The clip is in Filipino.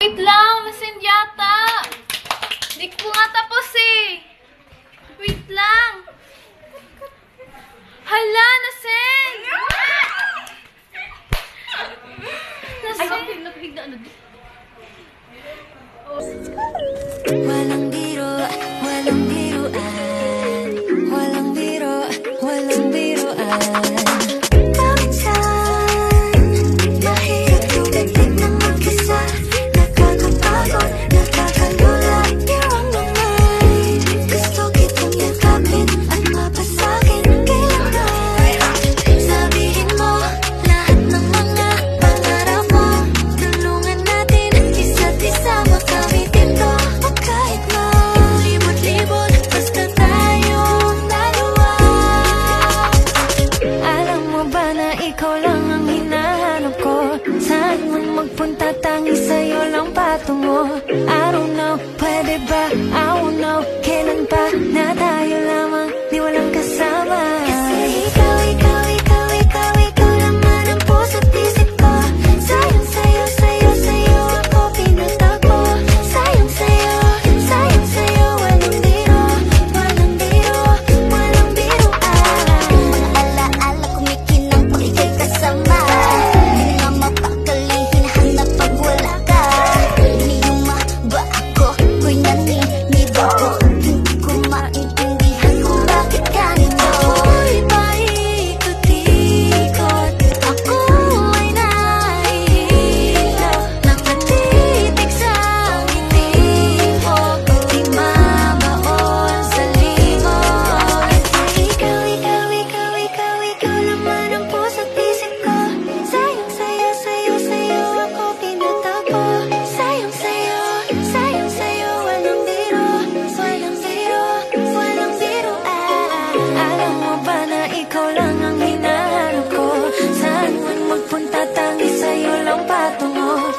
Wait lang, nasend yata. Di ko nga tapos eh. Wait lang. Hala, nasend! Nasend? Walang biro, walang biruan. Walang biro, walang biruan. Ikaw lang ang hinahanap ko. Saan man magpunta, tangi sa'yo lang patungo. I don't know, pwede ba? I won't know, kailan pa na tayo lamang, di walang kasama. Kasi ikaw, ikaw, ikaw, ikaw, ikaw naman ang puso't isip ko. Sayang sa'yo, sa'yo, sa'yo ako pinatako. Sayang sa'yo, sayang sa'yo, walang biro, walang biro, walang biro. Mga alaala kumikinang pag ika'y kasama. Hindi nga mapakalihin hanap pag wala ka. Niyuma ba ako, ko'y naninibo ko. Hindi ko maintindihan kung bakit ganito. Ako'y paikot-ikot, ako ay nahihilo. Nakatitig sa ngiti mo, di mabaon sa limot. Ikaw, ikaw, ikaw, ikaw, ikaw naman ang puso't isip ko. Sayang sa'yo, sa'yo, sa'yo ako pinatako. Sayang sa'yo, sayang sa'yo, walang biro, walang biro, walang biro. Alam mo ba na ikaw lang ang hinahanap ko? Saan man magpunta, tangi sa'yo lang patungo.